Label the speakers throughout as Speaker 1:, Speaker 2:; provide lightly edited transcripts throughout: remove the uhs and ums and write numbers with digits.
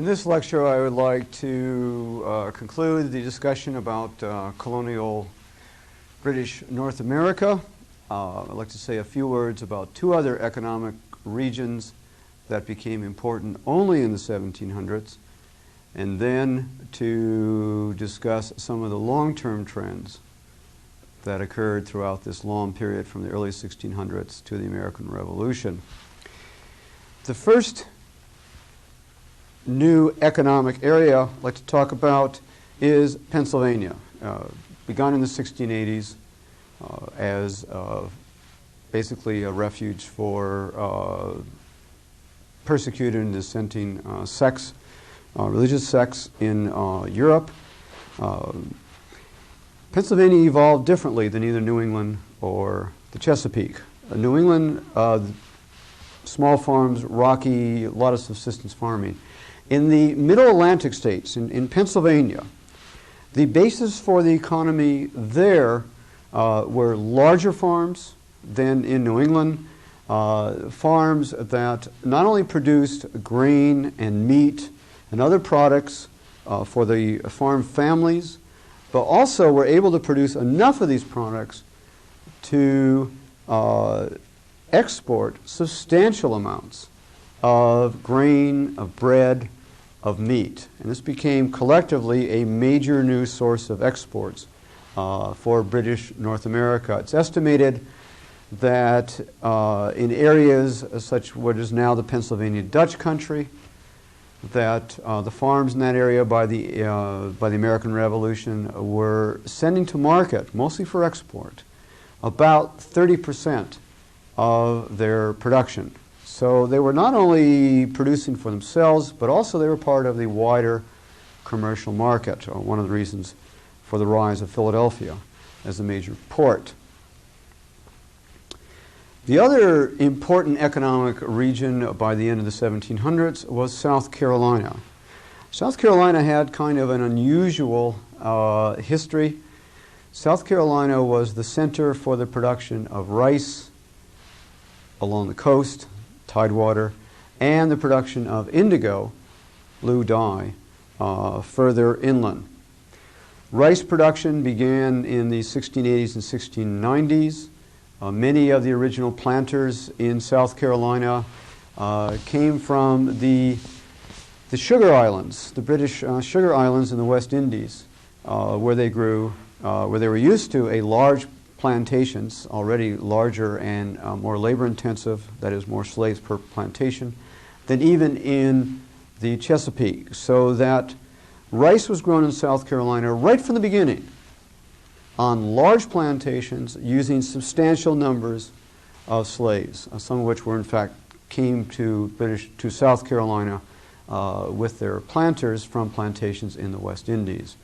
Speaker 1: In this lecture, I would like to conclude the discussion about colonial British North America. I'd like to say a few words about two other economic regions that became important only in the 1700s, and then to discuss some of the long-term trends that occurred throughout this long period from the early 1600s to the American Revolution. The first new economic area I'd like to talk about is Pennsylvania. Begun in the 1680s as basically a refuge for persecuted and dissenting sects, religious sects in Europe. Pennsylvania evolved differently than either New England or the Chesapeake. New England, small farms, rocky, a lot of subsistence farming. In the middle Atlantic states, in Pennsylvania, the basis for the economy there were larger farms than in New England, farms that not only produced grain and meat and other products for the farm families, but also were able to produce enough of these products to export substantial amounts of grain, of bread, of meat. And this became collectively a major new source of exports for British North America. It's estimated that in areas such what is now the Pennsylvania Dutch country, that the farms in that area by the American Revolution were sending to market, mostly for export, about 30% of their production. So they were not only producing for themselves, but also they were part of the wider commercial market, one of the reasons for the rise of Philadelphia as a major port. The other important economic region by the end of the 1700s was South Carolina. South Carolina had kind of an unusual history. South Carolina was the center for the production of rice along the coast, tidewater, and the production of indigo, blue dye, further inland. Rice production began in the 1680s and 1690s. Many of the original planters in South Carolina came from the sugar islands, the British sugar islands in the West Indies, where they grew, where they were used to a large plantations, already larger and more labor-intensive, that is, more slaves per plantation, than even in the Chesapeake. So that rice was grown in South Carolina right from the beginning on large plantations using substantial numbers of slaves, some of which were in fact came to South Carolina with their planters from plantations in the West Indies.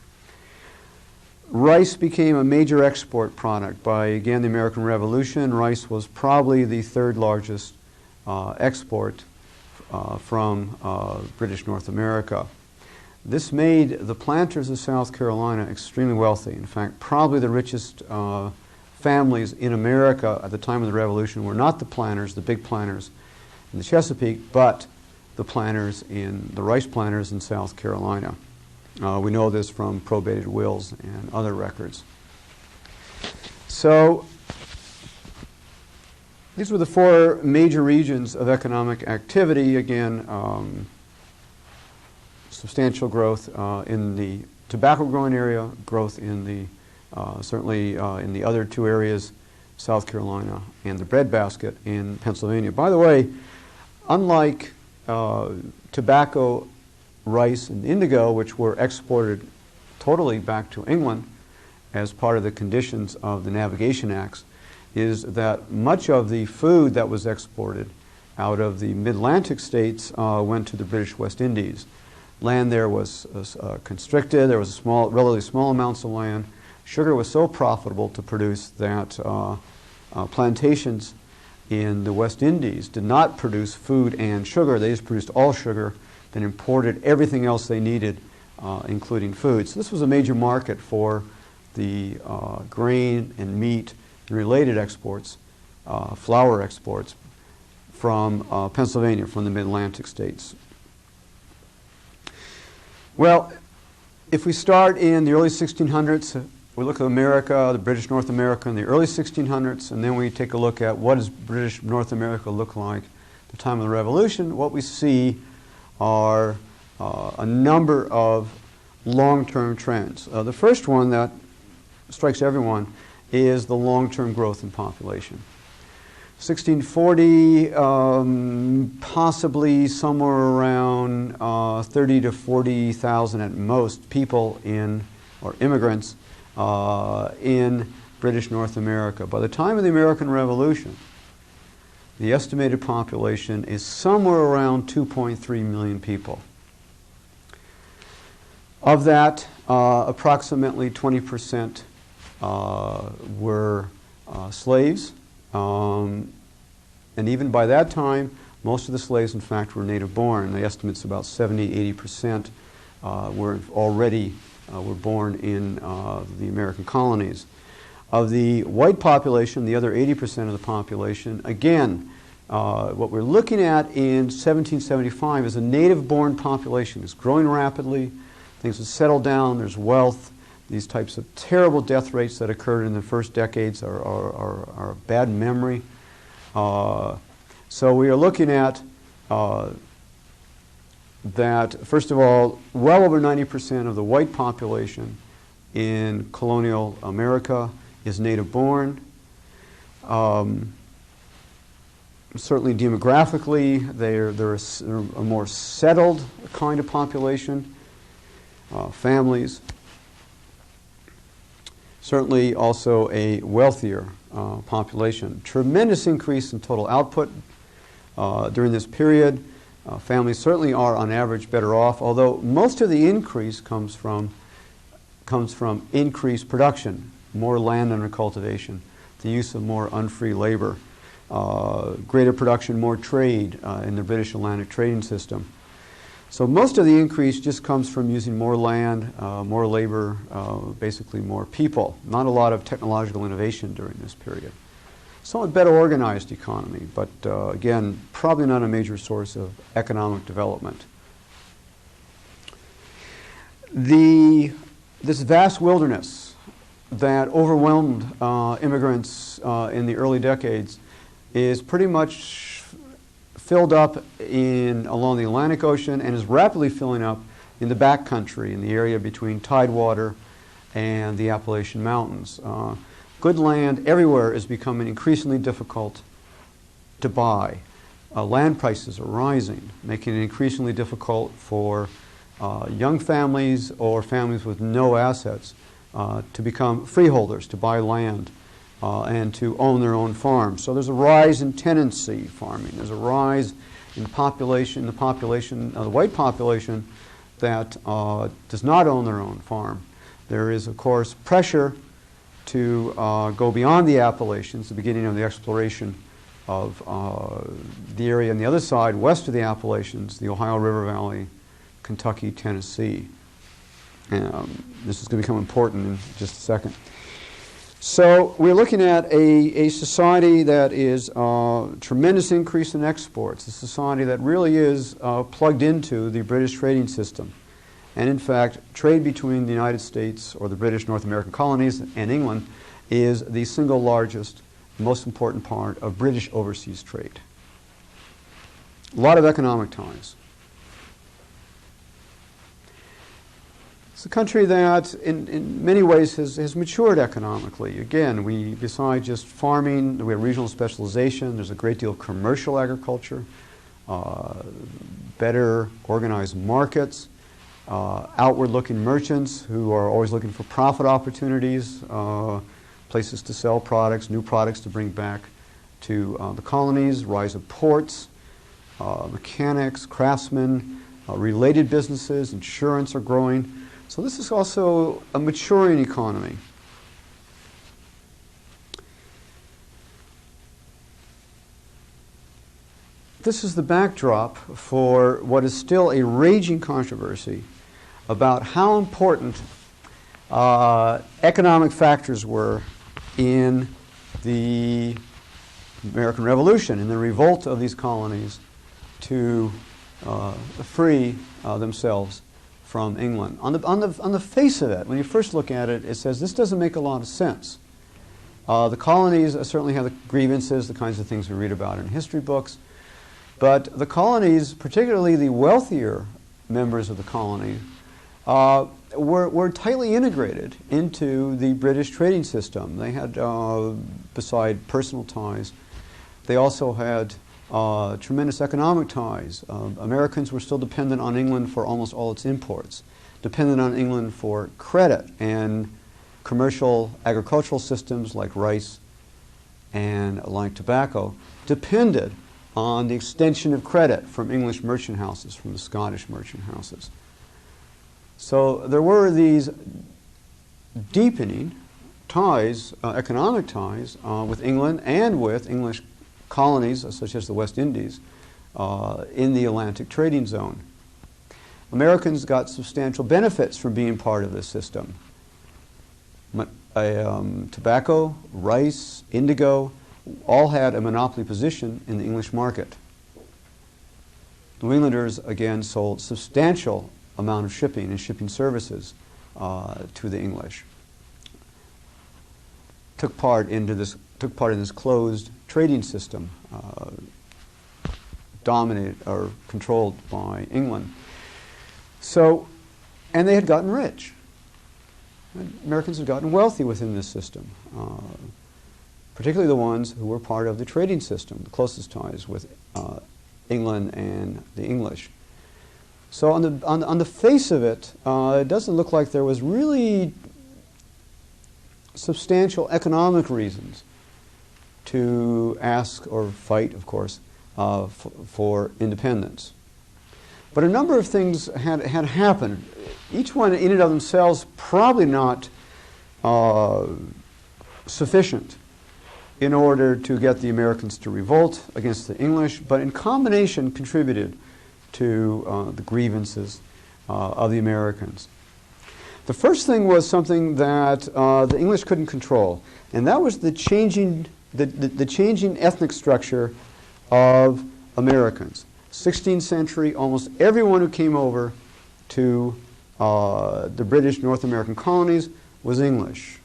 Speaker 1: Rice became a major export product by, again, the American Revolution. Rice was probably the third largest export from British North America. This made the planters of South Carolina extremely wealthy. In fact, probably the richest families in America at the time of the Revolution were not the planters, the big planters in the Chesapeake, but the rice planters in South Carolina. We know this from probated wills and other records. So these were the four major regions of economic activity. Again, substantial growth in the tobacco growing area, growth in the certainly in the other two areas, South Carolina and the breadbasket in Pennsylvania. By the way, unlike tobacco, rice, and indigo, which were exported totally back to England as part of the conditions of the Navigation Acts, is that much of the food that was exported out of the mid-Atlantic states went to the British West Indies. Land there was constricted. There was relatively small amounts of land. Sugar was so profitable to produce that plantations in the West Indies did not produce food and sugar. They just produced all sugar, then imported everything else they needed, including food. So this was a major market for the grain and meat and related exports, flour exports from Pennsylvania, from the mid-Atlantic states. Well, if we start in the early 1600s, we look at America, the British North America in the early 1600s, and then we take a look at what does British North America look like at the time of the Revolution. What we see are a number of long-term trends. The first one that strikes everyone is the long-term growth in population. 1640, possibly somewhere around 30 to 40,000 at most people or immigrants in British North America. By the time of the American Revolution, the estimated population is somewhere around 2.3 million people. Of that, approximately 20% were slaves. And even by that time, most of the slaves, in fact, were native born. The estimate's about 70–80% were born in the American colonies. Of the white population, the other 80% of the population, again, what we're looking at in 1775 is a native-born population. It's growing rapidly. Things have settled down. There's wealth. These types of terrible death rates that occurred in the first decades are a bad memory. So we are looking at that, first of all, well over 90% of the white population in colonial America is native-born. Certainly demographically, they're a more settled kind of population, families. Certainly also a wealthier population. Tremendous increase in total output during this period. Families certainly are on average better off, although most of the increase comes from increased production, more land under cultivation, the use of more unfree labor, greater production, more trade in the British Atlantic trading system. So most of the increase just comes from using more land, more labor, basically more people. Not a lot of technological innovation during this period. Somewhat better organized economy, but again, probably not a major source of economic development. This vast wilderness that overwhelmed immigrants in the early decades is pretty much filled up along the Atlantic Ocean and is rapidly filling up in the backcountry, in the area between Tidewater and the Appalachian Mountains. Good land everywhere is becoming increasingly difficult to buy. Land prices are rising, making it increasingly difficult for young families or families with no assets to become freeholders, to buy land and to own their own farms. So there's a rise in tenancy farming. There's a rise in the white population that does not own their own farm. There is, of course, pressure to go beyond the Appalachians, the beginning of the exploration of the area on the other side, west of the Appalachians, the Ohio River Valley, Kentucky, Tennessee. This is going to become important in just a second. So we're looking at a society that is tremendous increase in exports, a society that really is plugged into the British trading system. And in fact, trade between the United States or the British North American colonies and England is the single largest, most important part of British overseas trade. A lot of economic ties. It's a country that in many ways has matured economically. Again, besides just farming, we have regional specialization. There's a great deal of commercial agriculture, better organized markets, outward-looking merchants who are always looking for profit opportunities, places to sell products, new products to bring back to the colonies, rise of ports, mechanics, craftsmen, related businesses, insurance are growing. So this is also a maturing economy. This is the backdrop for what is still a raging controversy about how important economic factors were in the American Revolution, in the revolt of these colonies to free themselves from England. On the face of it, when you first look at it, it says this doesn't make a lot of sense. The colonies certainly have the grievances, the kinds of things we read about in history books, but the colonies, particularly the wealthier members of the colony, were tightly integrated into the British trading system. They had, beside personal ties, they also had tremendous economic ties. Americans were still dependent on England for almost all its imports, dependent on England for credit, and commercial agricultural systems like rice and like tobacco depended on the extension of credit from English merchant houses, from the Scottish merchant houses. So there were these deepening ties, economic ties, with England and with English colonies, such as the West Indies, in the Atlantic trading zone. Americans got substantial benefits from being part of this system. Tobacco, rice, indigo, all had a monopoly position in the English market. New Englanders, again, sold substantial amount of shipping and shipping services to the English. Took part in this closed trading system, dominated or controlled by England. So, and they had gotten rich. Americans had gotten wealthy within this system, particularly the ones who were part of the trading system, the closest ties with England and the English. So on the face of it, it doesn't look like there was really substantial economic reasons to ask or fight, of course, for independence. But a number of things had happened. Each one in and of themselves probably not sufficient in order to get the Americans to revolt against the English, but in combination contributed to the grievances of the Americans. The first thing was something that the English couldn't control, and that was the changing ethnic structure of Americans. 16th century, almost everyone who came over to the British North American colonies was English,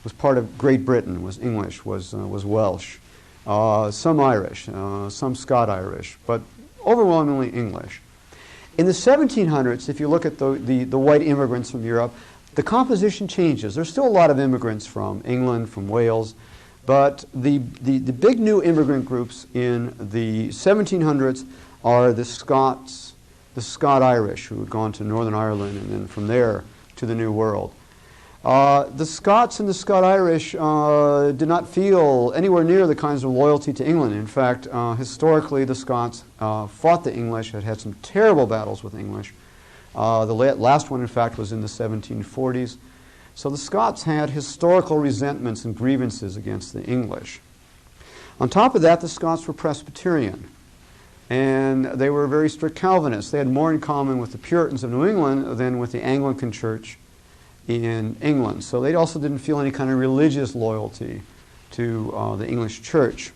Speaker 1: was part of Great Britain, was English, was Welsh, some Irish, some Scot-Irish, but overwhelmingly English. In the 1700s, if you look at the white immigrants from Europe, the composition changes. There's still a lot of immigrants from England, from Wales, but the big new immigrant groups in the 1700s are the Scots, the Scot-Irish, who had gone to Northern Ireland and then from there to the New World. The Scots and the Scot-Irish did not feel anywhere near the kinds of loyalty to England. In fact, historically, the Scots fought the English, had some terrible battles with English. The last one, in fact, was in the 1740s. So the Scots had historical resentments and grievances against the English. On top of that, the Scots were Presbyterian, and they were very strict Calvinists. They had more in common with the Puritans of New England than with the Anglican Church in England. So they also didn't feel any kind of religious loyalty to the English church.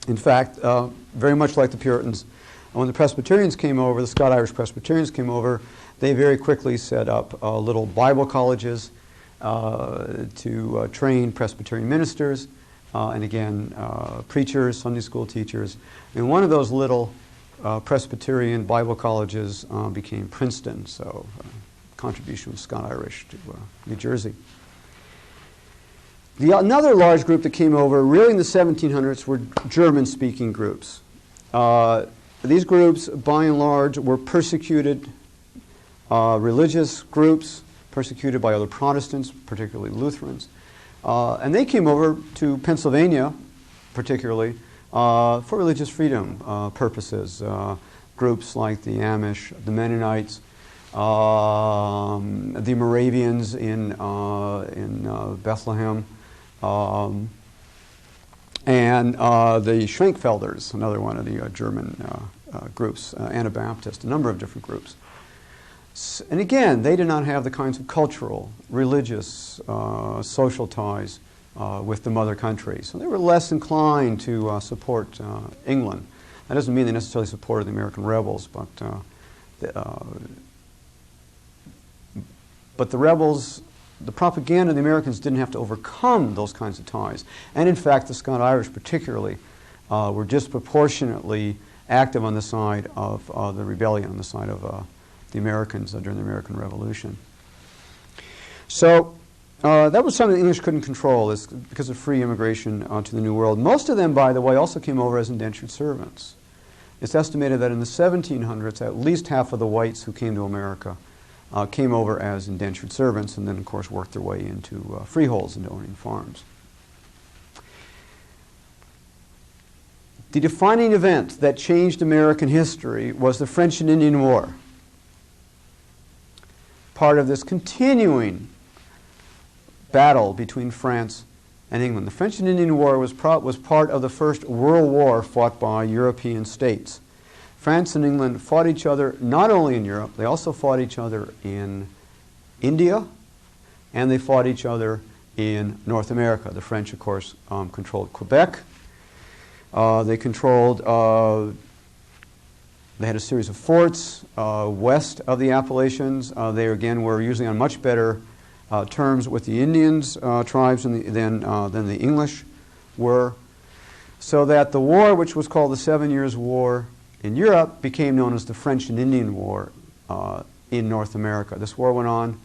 Speaker 1: In fact, very much like the Puritans, when the Presbyterians came over, the Scot-Irish Presbyterians came over, they very quickly set up little Bible colleges to train Presbyterian ministers and again preachers, Sunday school teachers. And one of those little Presbyterian Bible colleges became Princeton, so contribution of Scot-Irish to New Jersey. Another large group that came over really in the 1700s were German-speaking groups. These groups, by and large, were persecuted religious groups, persecuted by other Protestants, particularly Lutherans. And they came over to Pennsylvania, particularly, for religious freedom purposes. Groups like the Amish, the Mennonites, the Moravians in Bethlehem, and the Schwenkfelders, another one of the German groups, Anabaptist, a number of different groups. And again, they did not have the kinds of cultural, religious, social ties with the mother country. So they were less inclined to support England. That doesn't mean they necessarily supported the American rebels, but but the rebels, the propaganda of the Americans didn't have to overcome those kinds of ties. And in fact, the Scot-Irish particularly were disproportionately active on the side of the rebellion, on the side of the Americans during the American Revolution. So that was something the English couldn't control because of free immigration to the New World. Most of them, by the way, also came over as indentured servants. It's estimated that in the 1700s, at least half of the whites who came to America came over as indentured servants and then, of course, worked their way into freeholds and owning farms. The defining event that changed American history was the French and Indian War. Part of this continuing battle between France and England. The French and Indian War was part of the First World War fought by European states. France and England fought each other not only in Europe, they also fought each other in India, and they fought each other in North America. The French, of course, controlled Quebec. They had a series of forts west of the Appalachians. They, again, were usually on much better terms with the Indians tribes than the English were. So that the war, which was called the 7 Years' War in Europe, became known as the French and Indian War in North America. This war went on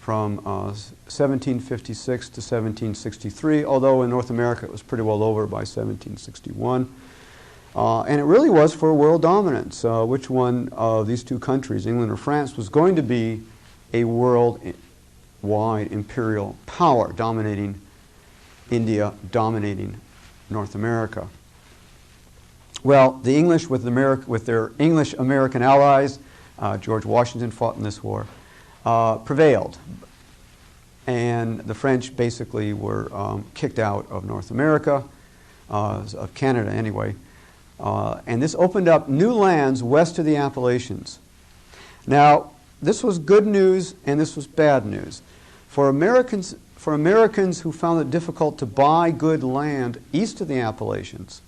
Speaker 1: from 1756 to 1763, although in North America it was pretty well over by 1761. And it really was for world dominance. Which one of these two countries, England or France, was going to be a worldwide imperial power, dominating India, dominating North America. Well, the English, with their English-American allies, George Washington fought in this war, prevailed. And the French basically were kicked out of North America, of Canada anyway. And this opened up new lands west of the Appalachians. Now, this was good news and this was bad news. For Americans who found it difficult to buy good land east of the Appalachians,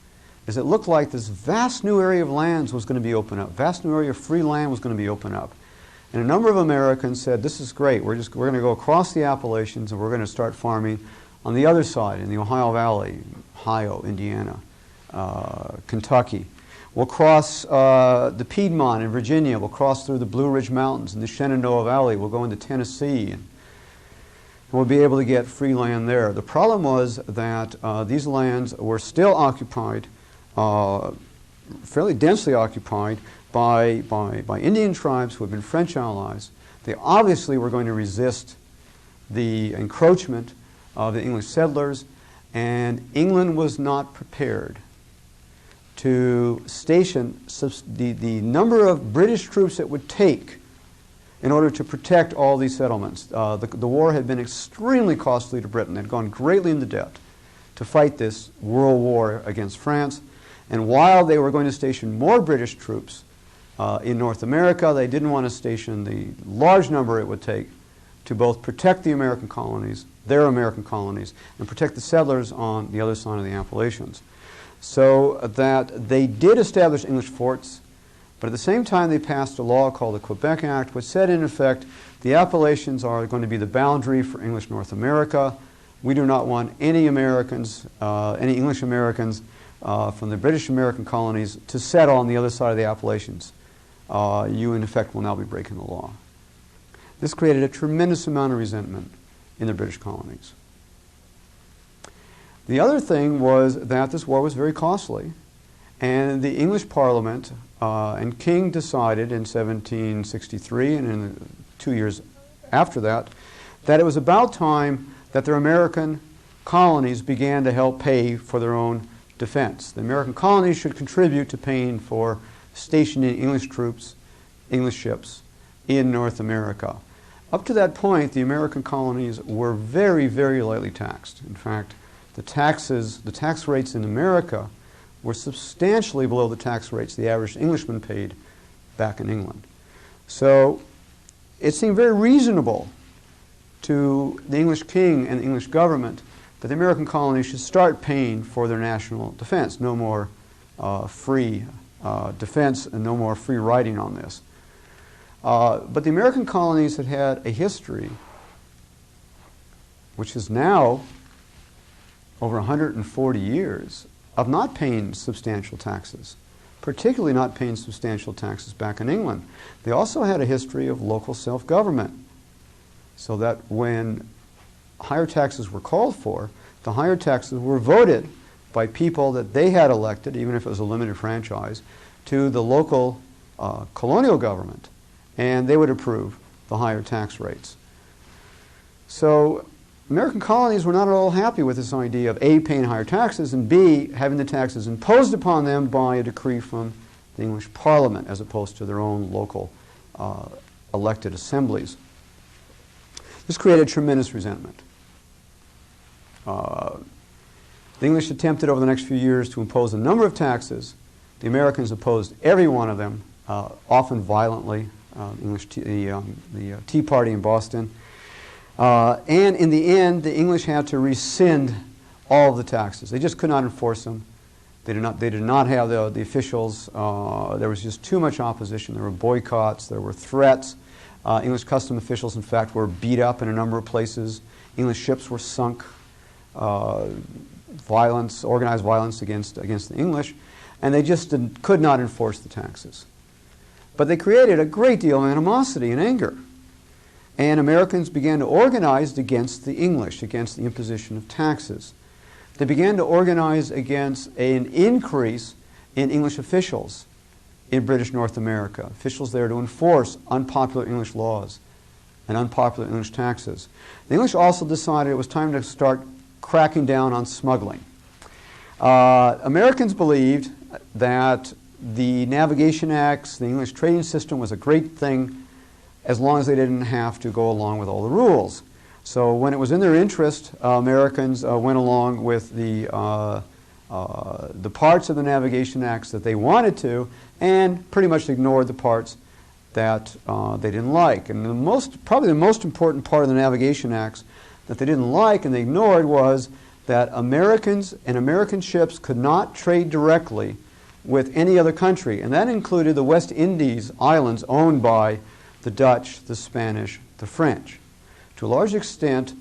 Speaker 1: is it looked like this vast new area of lands was going to be opened up. Vast new area of free land was going to be opened up. And a number of Americans said, this is great. We're going to go across the Appalachians and we're going to start farming on the other side, in the Ohio Valley, Ohio, Indiana, Kentucky. We'll cross the Piedmont in Virginia. We'll cross through the Blue Ridge Mountains and the Shenandoah Valley. We'll go into Tennessee. And we'll be able to get free land there. The problem was that these lands were still occupied, fairly densely occupied, by Indian tribes who had been French allies. They obviously were going to resist the encroachment of the English settlers, and England was not prepared to station the number of British troops it would take in order to protect all these settlements. The war had been extremely costly to Britain. They had gone greatly into debt to fight this world war against France. And while they were going to station more British troops in North America, they didn't want to station the large number it would take to both protect the American colonies, their American colonies, and protect the settlers on the other side of the Appalachians. So that they did establish English forts, but at the same time they passed a law called the Quebec Act, which said in effect, the Appalachians are going to be the boundary for English North America. We do not want any Americans, any English Americans from the British American colonies to settle on the other side of the Appalachians. You, in effect, will now be breaking the law. This created a tremendous amount of resentment in the British colonies. The other thing was that this war was very costly, and the English Parliament and King decided in 1763 and in the 2 years after that it was about time that their American colonies began to help pay for their own defense. The American colonies should contribute to paying for stationing English troops, English ships in North America. Up to that point, the American colonies were very, very lightly taxed. In fact, the tax rates in America were substantially below the tax rates the average Englishman paid back in England. So it seemed very reasonable to the English king and the English government that the American colonies should start paying for their national defense. No more free defense and no more free riding on this. But the American colonies had had a history which is now over 140 years of not paying substantial taxes, particularly not paying substantial taxes back in England. They also had a history of local self-government, so that when higher taxes were called for, the higher taxes were voted by people that they had elected, even if it was a limited franchise, to the local colonial government, and they would approve the higher tax rates. So American colonies were not at all happy with this idea of A, paying higher taxes, and B, having the taxes imposed upon them by a decree from the English Parliament as opposed to their own local elected assemblies. This created tremendous resentment. The English attempted over the next few years to impose a number of taxes. The Americans opposed every one of them, often violently. The Tea Party in Boston. And in the end, the English had to rescind all of the taxes. They just could not enforce them. They did not have the officials. There was just too much opposition. There were boycotts. There were threats. English custom officials, in fact, were beat up in a number of places. English ships were sunk. Organized violence against the English, and they just could not enforce the taxes. But they created a great deal of animosity and anger. And Americans began to organize against the English, against the imposition of taxes. They began to organize against an increase in English officials in British North America, officials there to enforce unpopular English laws and unpopular English taxes. The English also decided it was time to start cracking down on smuggling. Americans believed that the Navigation Acts, the English trading system, was a great thing as long as they didn't have to go along with all the rules. So when it was in their interest, Americans went along with the parts of the Navigation Acts that they wanted to, and pretty much ignored the parts that they didn't like. And probably the most important part of the Navigation Acts that they didn't like and they ignored was that Americans and American ships could not trade directly with any other country, and that included the West Indies islands owned by the Dutch, the Spanish, the French. To a large extent,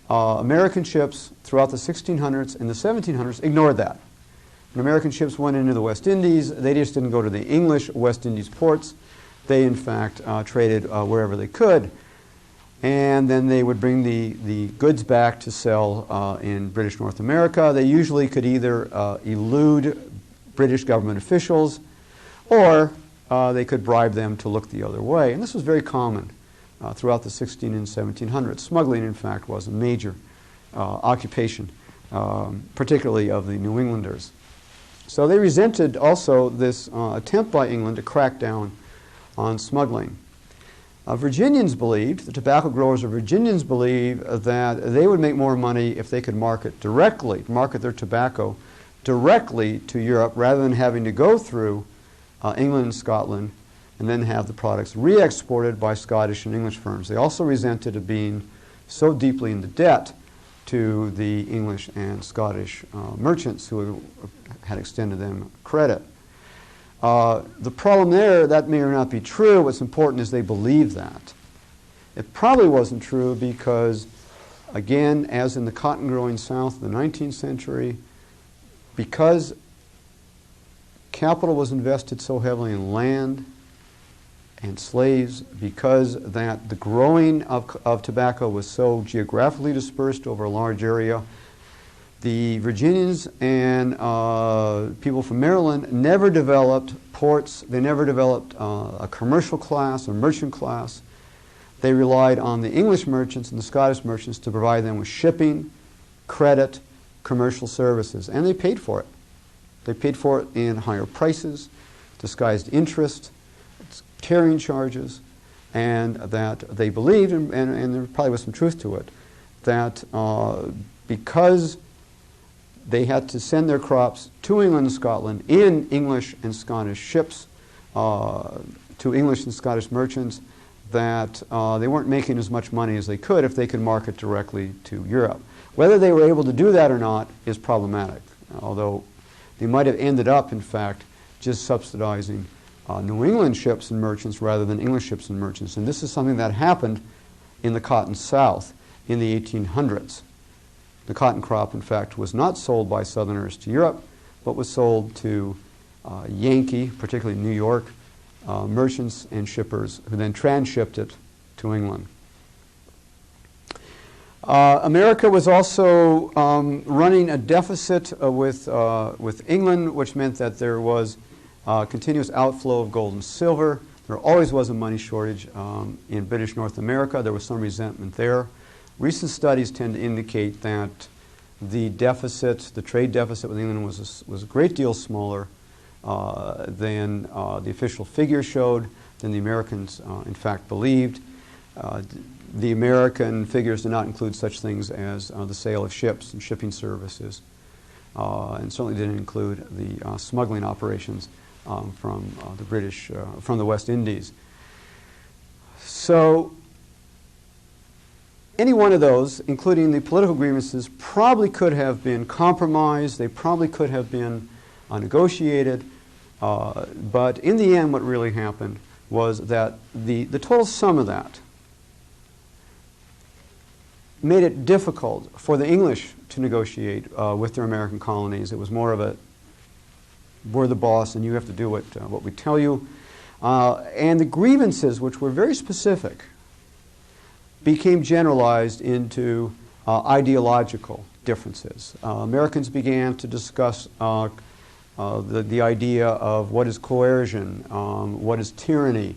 Speaker 1: American ships throughout the 1600s and the 1700s ignored that. When American ships went into the West Indies, they just didn't go to the English West Indies ports. They, in fact, traded wherever they could. And then they would bring the goods back to sell in British North America. They usually could either elude British government officials, or they could bribe them to look the other way. And this was very common throughout the 16 and 1700s. Smuggling, in fact, was a major occupation, particularly of the New Englanders. So they resented also this attempt by England to crack down on smuggling. Virginians believed, the tobacco growers of Virginians believed that they would make more money if they could market their tobacco directly to Europe rather than having to go through England and Scotland and then have the products re-exported by Scottish and English firms. They also resented of being so deeply into debt to the English and Scottish merchants who had extended them credit. The problem there, that may or not be true. What's important is they believed that. It probably wasn't true because, again, as in the cotton-growing South of the 19th century, because capital was invested so heavily in land and slaves, because that the growing of tobacco was so geographically dispersed over a large area, the Virginians and people from Maryland never developed ports. They never developed a commercial class, a merchant class. They relied on the English merchants and the Scottish merchants to provide them with shipping, credit, commercial services, and they paid for it. They paid for it in higher prices, disguised interest, carrying charges, and that they believed, and there probably was some truth to it, that because they had to send their crops to England and Scotland in English and Scottish ships to English and Scottish merchants, that they weren't making as much money as they could if they could market directly to Europe. Whether they were able to do that or not is problematic, although they might have ended up, in fact, just subsidizing New England ships and merchants rather than English ships and merchants. And this is something that happened in the Cotton South in the 1800s. The cotton crop, in fact, was not sold by Southerners to Europe, but was sold to Yankee, particularly New York, merchants and shippers who then transshipped it to England. America was also running a deficit with England, which meant that there was continuous outflow of gold and silver. There always was a money shortage in British North America. There was some resentment there. Recent studies tend to indicate that the deficit, the trade deficit with England was a great deal smaller than the official figures showed, than the Americans in fact believed. The American figures do not include such things as the sale of ships and shipping services, and certainly didn't include the smuggling operations from the British, from the West Indies. So any one of those, including the political grievances, probably could have been compromised. They probably could have been negotiated. But in the end, what really happened was that the total sum of that made it difficult for the English to negotiate with their American colonies. It was more of a, we're the boss and you have to do what we tell you. And the grievances, which were very specific, became generalized into ideological differences. Americans began to discuss the idea of what is coercion, what is tyranny,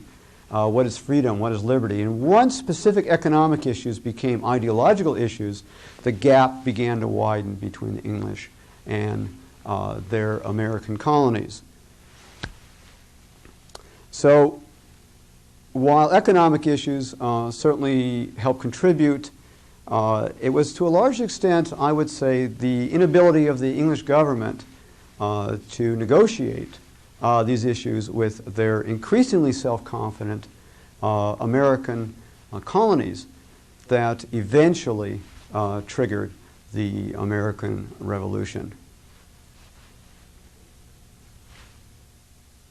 Speaker 1: what is freedom, what is liberty. And once specific economic issues became ideological issues, the gap began to widen between the English and their American colonies. So while economic issues certainly helped contribute, it was to a large extent, I would say, the inability of the English government to negotiate these issues with their increasingly self-confident American colonies that eventually triggered the American Revolution.